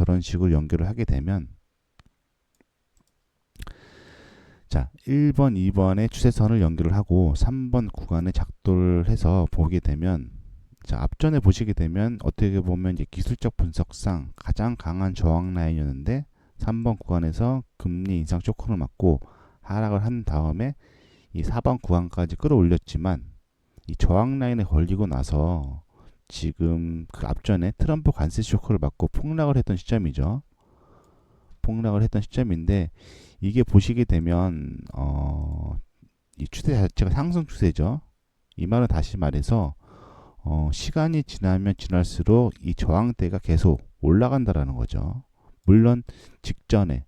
저런 식으로 연결을 하게 되면 자 1번, 2번의 추세선을 연결을 하고 3번 구간에 작도를 해서 보게 되면 자 앞전에 보시게 되면 어떻게 보면 이제 기술적 분석상 가장 강한 저항 라인이었는데 3번 구간에서 금리 인상 쇼크를 맞고 하락을 한 다음에 이 4번 구간까지 끌어올렸지만 이 저항 라인에 걸리고 나서 지금 그 앞전에 트럼프 관세 쇼크를 맞고 폭락을 했던 시점이죠. 폭락을 했던 시점인데 이게 보시게 되면 이 추세 자체가 상승 추세죠. 이 말은 다시 말해서 시간이 지나면 지날수록 이 저항대가 계속 올라간다라는 거죠. 물론 직전에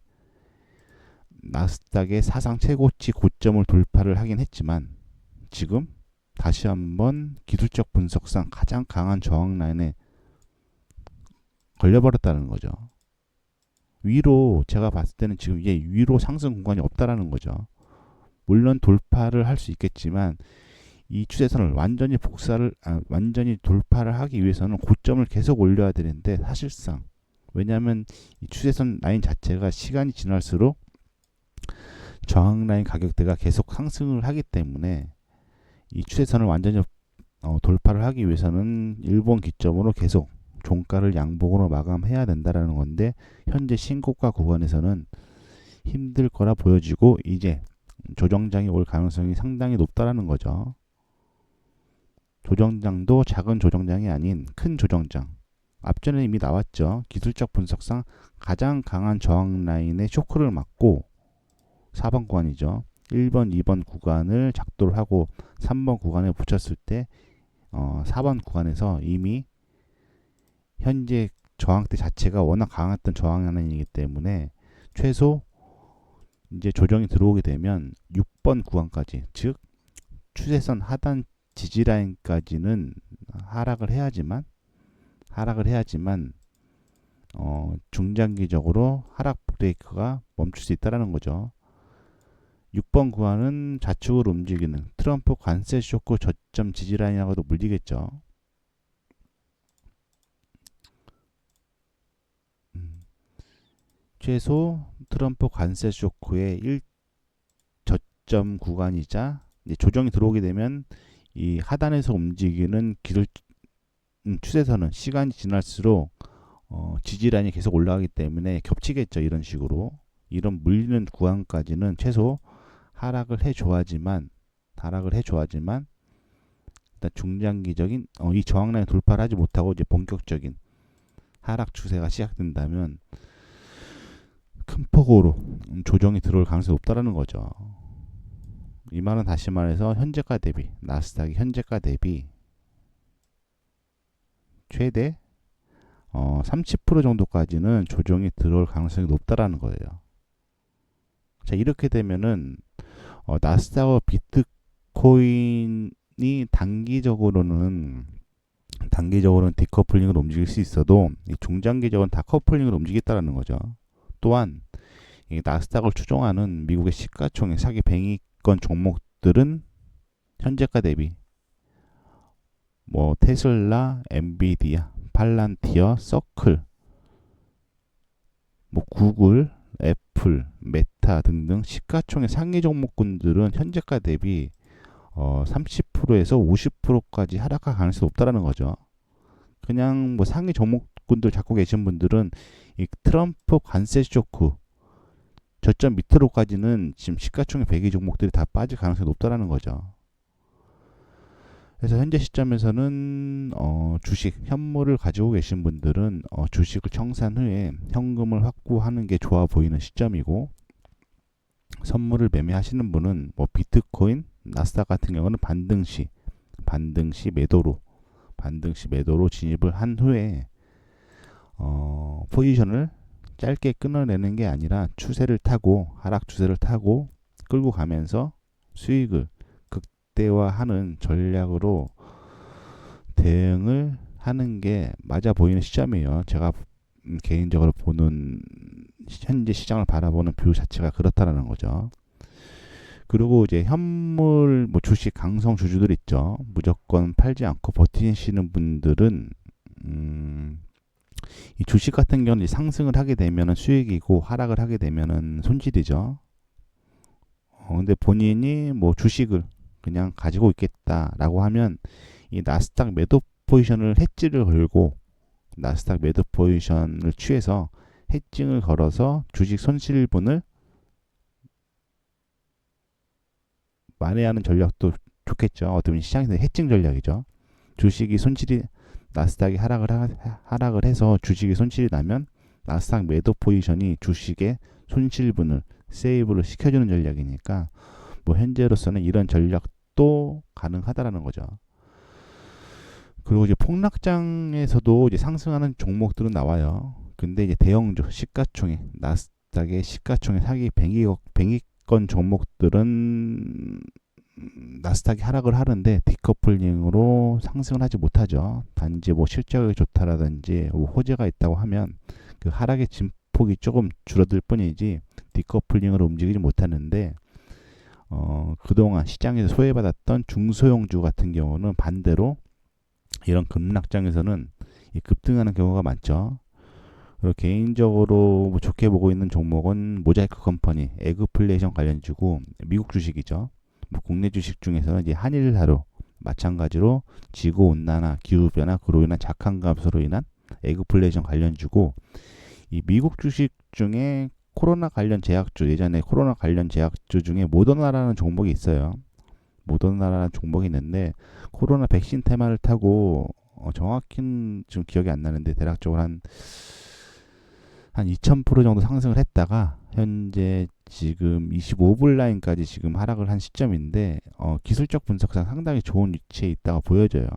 나스닥의 사상 최고치 고점을 돌파를 하긴 했지만 지금 다시 한번 기술적 분석상 가장 강한 저항 라인에 걸려버렸다는 거죠. 위로 제가 봤을 때는 지금 이게 위로 상승 공간이 없다라는 거죠. 물론 돌파를 할 수 있겠지만 이 추세선을 완전히 돌파를 하기 위해서는 고점을 계속 올려야 되는데 사실상 왜냐하면 이 추세선 라인 자체가 시간이 지날수록 저항 라인 가격대가 계속 상승을 하기 때문에 이 추세선을 완전히 돌파를 하기 위해서는 일본 기점으로 계속 종가를 양봉으로 마감해야 된다라는 건데 현재 신고가 구간에서는 힘들 거라 보여지고 이제 조정장이 올 가능성이 상당히 높다라는 거죠. 조정장도 작은 조정장이 아닌 큰 조정장. 앞전에 이미 나왔죠. 기술적 분석상 가장 강한 저항 라인에 쇼크를 맞고 4번 구간이죠. 1번, 2번 구간을 작도를 하고 3번 구간에 붙였을 때 4번 구간에서 이미 현재 저항대 자체가 워낙 강했던 저항 라인이기 때문에 최소 이제 조정이 들어오게 되면 6번 구간까지 즉 추세선 하단 지지 라인까지는 하락을 해야지만 중장기적으로 하락 브레이크가 멈출 수 있다는 거죠. 6번 구간은 좌측으로 움직이는 트럼프 관세 쇼크 저점 지지 라인이라고도 불리겠죠. 최소 트럼프 관세 쇼크의 1저점 구간이자 이제 조정이 들어오게 되면 이 하단에서 움직이는 추세선은 시간이 지날수록 지지라인이 계속 올라가기 때문에 겹치겠죠. 이런 식으로 이런 물리는 구간까지는 최소 하락을 해줘야지만 일단 중장기적인 이 저항라인 돌파를 하지 못하고 이제 본격적인 하락 추세가 시작된다면 큰 폭으로 조정이 들어올 가능성이 높다라는 거죠. 이 말은 다시 말해서 현재가 대비 나스닥이 현재가 대비 최대 30% 정도까지는 조정이 들어올 가능성이 높다라는 거예요. 자 이렇게 되면은 나스닥과 비트코인이 단기적으로는 디커플링으로 움직일 수 있어도 중장기적으로는 다 커플링으로 움직였다라는 거죠. 또한 이 나스닥을 추종하는 미국의 시가총액 사기 100위권 종목들은 현재가 대비 뭐 테슬라, 엔비디아, 팔란티어, 서클, 뭐 구글, 애플, 메타 등등 시가총액 상위 종목군들은 현재가 대비 30%에서 50%까지 하락할 가능성이 높다라는 거죠. 그냥 뭐 상위 종목군들 갖고 계신 분들은 이 트럼프 관세 쇼크 저점 밑으로까지는 지금 시가총액 100위 종목들이 다 빠질 가능성이 높다라는 거죠. 그래서 현재 시점에서는 주식 현물을 가지고 계신 분들은 주식을 청산 후에 현금을 확보하는 게 좋아 보이는 시점이고 선물을 매매하시는 분은 뭐 비트코인, 나스닥 같은 경우는 반등시 매도로 진입을 한 후에 포지션을 짧게 끊어내는 게 아니라 하락 추세를 타고 끌고 가면서 수익을 극대화하는 전략으로 대응을 하는 게 맞아 보이는 시점이에요. 제가 개인적으로 보는 현재 시장을 바라보는 뷰 자체가 그렇다라는 거죠. 그리고 이제 현물 뭐 주식 강성 주주들 있죠. 무조건 팔지 않고 버티시는 분들은 이 주식 같은 경우는 이제 상승을 하게 되면은 수익이고 하락을 하게 되면은 손실이죠. 근데 본인이 뭐 주식을 그냥 가지고 있겠다라고 하면 이 나스닥 매도 포지션을 해지를 걸고 나스닥 매도 포지션을 취해서 해칭을 걸어서 주식 손실분을 만회하는 전략도 좋겠죠. 어쩌면 시장에서 해칭 전략이죠. 주식이 손실이 나스닥이 하락을 해서 주식이 손실이 나면 나스닥 매도 포지션이 주식의 손실분을 세이브를 시켜주는 전략이니까 뭐 현재로서는 이런 전략도 가능하다라는 거죠. 그리고 이제 폭락장에서도 이제 상승하는 종목들은 나와요. 근데 이제 대형주 시가총액 나스닥의 시가총액 상위 100위권 종목들은 나스닥이 하락을 하는데 디커플링으로 상승을 하지 못하죠. 단지 뭐 실적이 좋다라든지 뭐 호재가 있다고 하면 그 하락의 진폭이 조금 줄어들 뿐이지 디커플링으로 움직이지 못하는데 그동안 시장에서 소외받았던 중소형주 같은 경우는 반대로 이런 급락장에서는 급등하는 경우가 많죠. 그리고 개인적으로 뭐 좋게 보고 있는 종목은 모자이크 컴퍼니, 에그플레이션 관련주고 미국 주식이죠. 뭐 국내 주식 중에서는 이제 한일사로 마찬가지로 지구 온난화, 기후 변화 그로 인한 작황 감소로 인한 에그플레이션 관련주고 이 미국 주식 중에 코로나 관련 제약주 예전에 코로나 관련 제약주 중에 모더나라는 종목이 있어요. 모더나라는 종목이 있는데 코로나 백신 테마를 타고 정확히는 지금 기억이 안 나는데 대략적으로 한 2000% 정도 상승을 했다가 현재 지금 25불 라인까지 지금 하락을 한 시점인데 기술적 분석상 상당히 좋은 위치에 있다가 보여져요.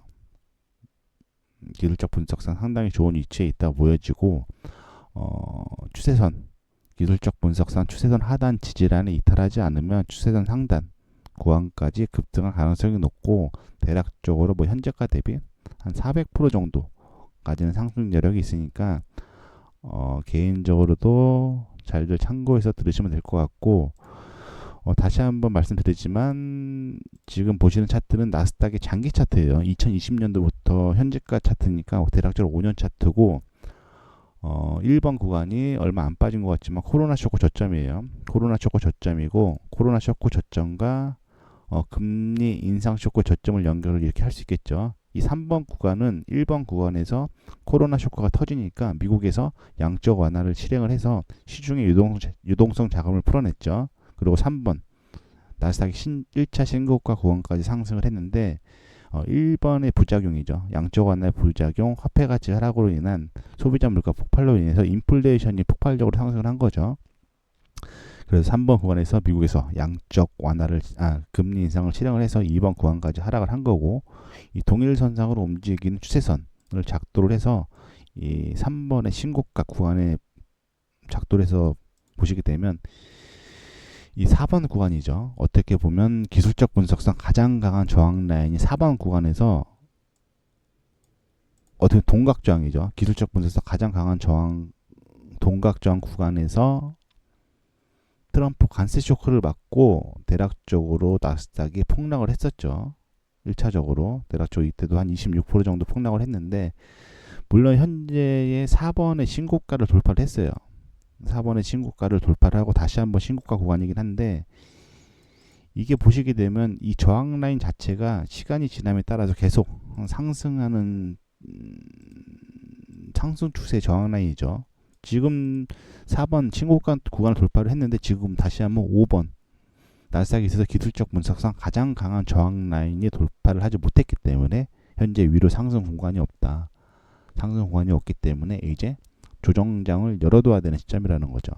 기술적 분석상 상당히 좋은 위치에 있다가 보여지고 추세선 기술적 분석상 추세선 하단 지지란에 이탈하지 않으면 추세선 상단 구간까지 급등할 가능성이 높고 대략적으로 뭐 현재가 대비 한 400% 정도까지는 상승 여력이 있으니까 개인적으로도 잘들 참고해서 들으시면 될 것 같고 다시 한번 말씀드리지만 지금 보시는 차트는 나스닥의 장기 차트예요. 2020년도부터 현재가 차트니까 대략적으로 5년 차트고 1번 구간이 얼마 안 빠진 것 같지만 코로나 쇼크 저점이에요. 코로나 쇼크 저점이고 코로나 쇼크 저점과 금리 인상 쇼크 저점을 연결을 이렇게 할 수 있겠죠. 이 3번 구간은 1번 구간에서 코로나 쇼크가 터지니까 미국에서 양적 완화를 실행을 해서 시중의 유동성 자금을 풀어냈죠. 그리고 3번 나스닥이 1차 신고가 구간까지 상승을 했는데 1번의 부작용이죠. 양적 완화의 부작용, 화폐 가치 하락으로 인한 소비자 물가 폭발로 인해서 인플레이션이 폭발적으로 상승을 한 거죠. 그래서 3번 구간에서 미국에서 양적 완화를 금리 인상을 실행을 해서 2번 구간까지 하락을 한 거고 이 동일선상으로 움직이는 추세선을 작도를 해서 이 3번의 신고가 구간에 작도를 해서 보시게 되면 이 4번 구간이죠. 어떻게 보면 기술적 분석상 가장 강한 저항 라인이 4번 구간에서 어떻게 동각저항이죠. 기술적 분석상 가장 강한 저항 동각저항 구간에서 트럼프 관세 쇼크를 맞고 대략적으로 나스닥이 폭락을 했었죠. 1차적으로 대략적으로 이때도 한 26% 정도 폭락을 했는데 물론 현재의 4번의 신고가를 돌파를 했어요. 4번의 신고가를 돌파를 하고 다시 한번 신고가 구간이긴 한데 이게 보시게 되면 이 저항 라인 자체가 시간이 지남에 따라서 계속 상승하는 상승 추세 저항 라인이죠. 지금 4번 신고가 구간을 돌파를 했는데 지금 다시 한번 5번 나스닥에 있어서 기술적 분석상 가장 강한 저항 라인이 돌파를 하지 못했기 때문에 현재 위로 상승 공간이 없다. 상승 공간이 없기 때문에 이제 조정장을 열어둬야 되는 시점이라는 거죠.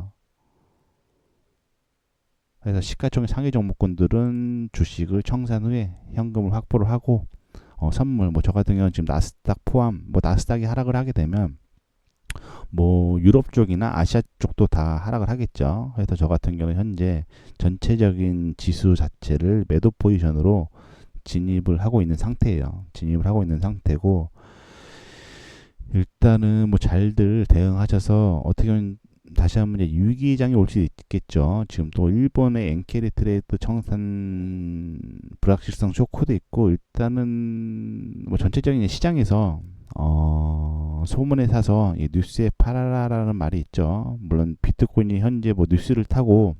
그래서 시가총액 상위 종목군들은 주식을 청산 후에 현금을 확보를 하고 선물 뭐 저 같은 경우는 지금 나스닥 포함 뭐 나스닥이 하락을 하게 되면 뭐 유럽 쪽이나 아시아 쪽도 다 하락을 하겠죠. 그래서 저 같은 경우는 현재 전체적인 지수 자체를 매도 포지션으로 진입을 하고 있는 상태예요. 진입을 하고 있는 상태고 일단은 뭐 잘들 대응하셔서 어떻게 보면 다시 한번 이제 위기장이 올 수 있겠죠. 지금 또 일본의 엔케리 트레이드 청산 불확실성 쇼크도 있고 일단은 뭐 전체적인 시장에서 소문에 사서 이 뉴스에 팔아라라는 말이 있죠. 물론 비트코인이 현재 뭐 뉴스를 타고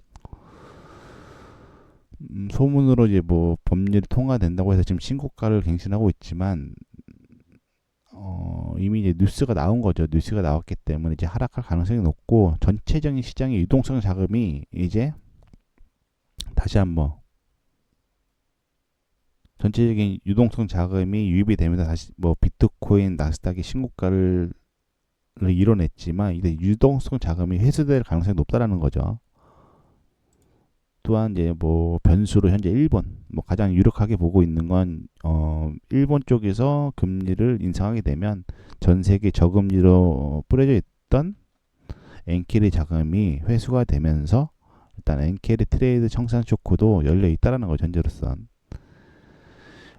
소문으로 이제 뭐 법률이 통과된다고 해서 지금 신고가를 갱신하고 있지만 이미 이제 뉴스가 나온 거죠. 뉴스가 나왔기 때문에 이제 하락할 가능성이 높고 전체적인 시장의 유동성 자금이 이제 다시 한번 전체적인 유동성 자금이 유입이 되면서 다시 뭐 비트코인, 나스닥이 신고가를 이뤄냈지만 이제 유동성 자금이 회수될 가능성이 높다라는 거죠. 또한 이제 뭐 변수로 현재 일본 뭐 가장 유력하게 보고 있는 건 일본 쪽에서 금리를 인상하게 되면 전 세계 저금리로 뿌려져 있던 엔키리 자금이 회수가 되면서 일단 엔키리 트레이드 청산 쇼크도 열려 있다라는 거죠. 현재로선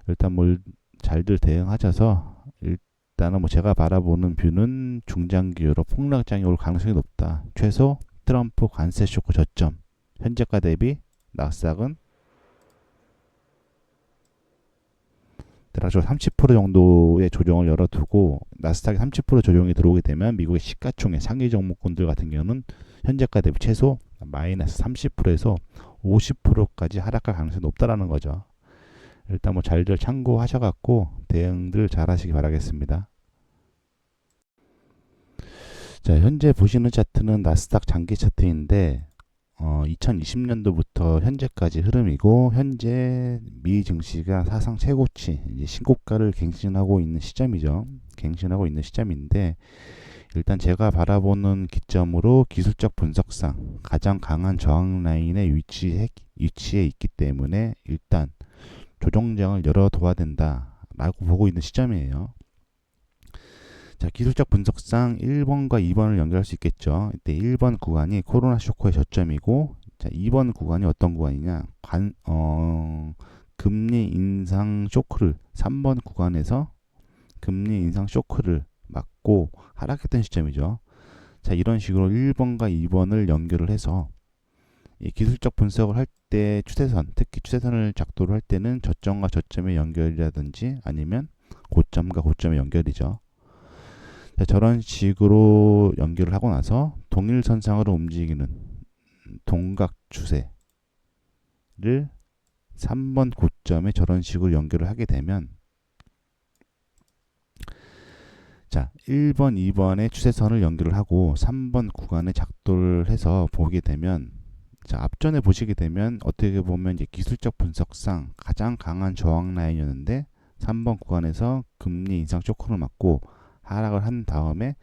일단 뭘 잘들 대응하셔서 일단은 뭐 제가 바라보는 뷰는 중장기로 폭락장이 올 가능성이 높다. 최소 트럼프 관세 쇼크 저점 현재가 대비 나스닥은 대략적으로 30% 정도의 조정을 열어두고 나스닥이 30% 조정이 들어오게 되면 미국의 시가총액 상위 종목군들 같은 경우는 현재가 대비 최소 마이너스 30%에서 50%까지 하락할 가능성이 높다라는 거죠. 일단 뭐 잘들 참고하셔갖고 대응들 잘 하시기 바라겠습니다. 자, 현재 보시는 차트는 나스닥 장기 차트인데 2020년도부터 현재까지 흐름이고 현재 미 증시가 사상 최고치 이제 신고가를 갱신하고 있는 시점이죠. 갱신하고 있는 시점인데 일단 제가 바라보는 기점으로 기술적 분석상 가장 강한 저항 라인에 위치해 있기 때문에 일단 조정장을 열어둬야 된다라고 보고 있는 시점이에요. 자, 기술적 분석상 1번과 2번을 연결할 수 있겠죠. 이때 1번 구간이 코로나 쇼크의 저점이고, 자, 2번 구간이 어떤 구간이냐? 금리 인상 쇼크를 3번 구간에서 금리 인상 쇼크를 맞고 하락했던 시점이죠. 자, 이런 식으로 1번과 2번을 연결을 해서 이 기술적 분석을 할 때 추세선, 특히 추세선을 작도를 할 때는 저점과 저점의 연결이라든지 아니면 고점과 고점의 연결이죠. 자, 저런 식으로 연결을 하고 나서 동일선상으로 움직이는 동각 추세를 3번 고점에 저런 식으로 연결을 하게 되면 자, 1번, 2번의 추세선을 연결을 하고 3번 구간에 작도를 해서 보게 되면 자, 앞전에 보시게 되면 어떻게 보면 이제 기술적 분석상 가장 강한 저항 라인이었는데 3번 구간에서 금리 인상 쇼크를 맞고 하락을 한 다음에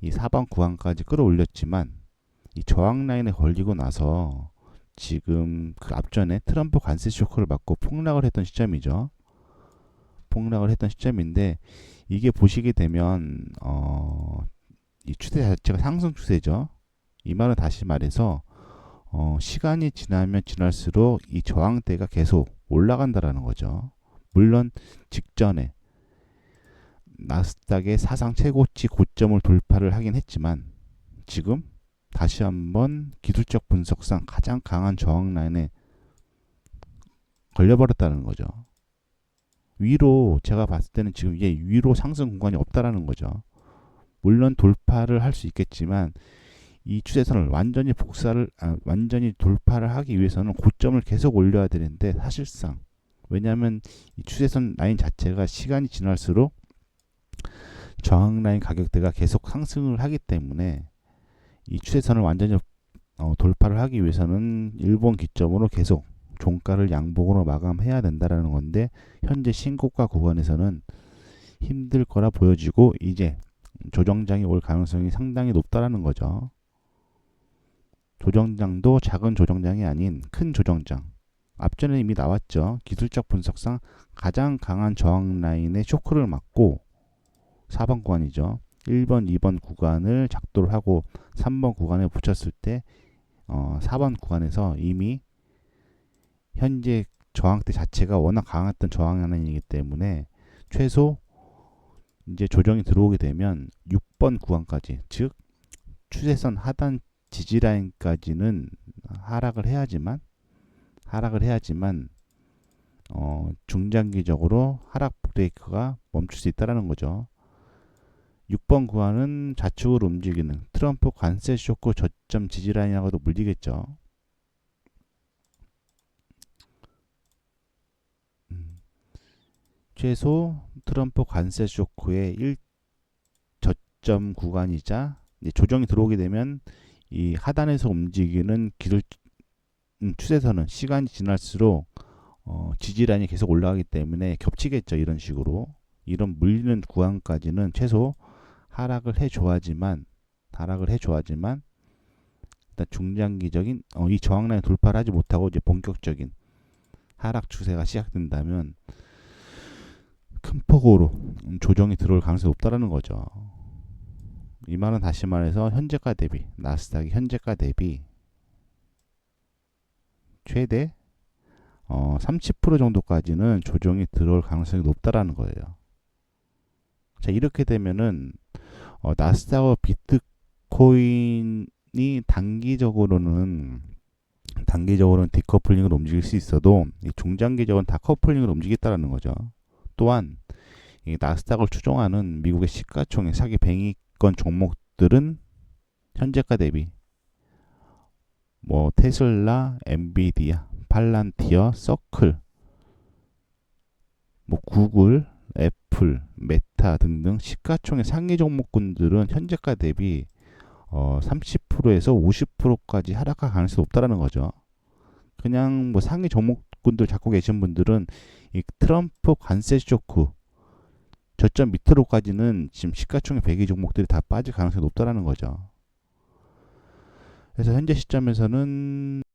이 4번 구간까지 끌어올렸지만 이 저항 라인에 걸리고 나서 지금 그 앞전에 트럼프 관세 쇼크를 맞고 폭락을 했던 시점이죠. 폭락을 했던 시점인데 이게 보시게 되면 이 추세 자체가 상승 추세죠. 이 말은 다시 말해서 시간이 지나면 지날수록 이 저항대가 계속 올라간다라는 거죠. 물론 직전에 나스닥의 사상 최고치 고점을 돌파를 하긴 했지만 지금 다시 한번 기술적 분석상 가장 강한 저항 라인에 걸려버렸다는 거죠. 위로 제가 봤을 때는 지금 이게 위로 상승 공간이 없다라는 거죠. 물론 돌파를 할 수 있겠지만 이 추세선을 완전히 돌파를 하기 위해서는 고점을 계속 올려야 되는데 사실상 왜냐하면 이 추세선 라인 자체가 시간이 지날수록 저항 라인 가격대가 계속 상승을 하기 때문에 이 추세선을 완전히 돌파를 하기 위해서는 일본 기점으로 계속 종가를 양봉으로 마감해야 된다라는 건데 현재 신고가 구간에서는 힘들 거라 보여지고 이제 조정장이 올 가능성이 상당히 높다라는 거죠. 조정장도 작은 조정장이 아닌 큰 조정장. 앞전에 이미 나왔죠. 기술적 분석상 가장 강한 저항 라인에 쇼크를 맞고 4번 구간이죠. 1번, 2번 구간을 작도를 하고 3번 구간에 붙였을 때 4번 구간에서 이미 현재 저항대 자체가 워낙 강했던 저항 라인이기 때문에 최소 이제 조정이 들어오게 되면 6번 구간까지 즉 추세선 하단 지지라인까지는 하락을 해야지만 중장기적으로 하락 브레이크가 멈출 수 있다라는 거죠. 6번 구간은 좌측으로 움직이는 트럼프 관세 쇼크 저점 지지라인이라고도 불리겠죠. 최소 트럼프 관세 쇼크의 1저점 구간이자 조정이 들어오게 되면 이 하단에서 움직이는 기술 추세선은 시간이 지날수록 지지라인이 계속 올라가기 때문에 겹치겠죠. 이런 식으로 이런 물리는 구간까지는 최소 하락을 해줘야지만 일단 중장기적인 이 저항라인 돌파를 하지 못하고 이제 본격적인 하락 추세가 시작된다면 큰 폭으로 조정이 들어올 가능성이 높다라는 거죠. 이 말은 다시 말해서 현재가 대비 나스닥이 현재가 대비 최대 30% 정도까지는 조정이 들어올 가능성이 높다라는 거예요. 자, 이렇게 되면은 나스닥과 비트코인이 단기적으로는 디커플링으로 움직일 수 있어도 중장기적으로는 다 커플링으로 움직이겠다라는 거죠. 또한 이 나스닥을 추종하는 미국의 시가총액 사기 100위권 종목들은 현재가 대비 뭐 테슬라, 엔비디아, 팔란티어, 서클, 뭐 구글, 애플, 메타 등등 시가총액 상위 종목군들은 현재가 대비 30%에서 50%까지 하락할 가능성이 높다라는 거죠. 그냥 뭐 상위 종목군들 잡고 계신 분들은 이 트럼프 관세 쇼크 저점 밑으로까지는 지금 시가총액 100위 종목들이 다 빠질 가능성이 높다라는 거죠. 그래서 현재 시점에서는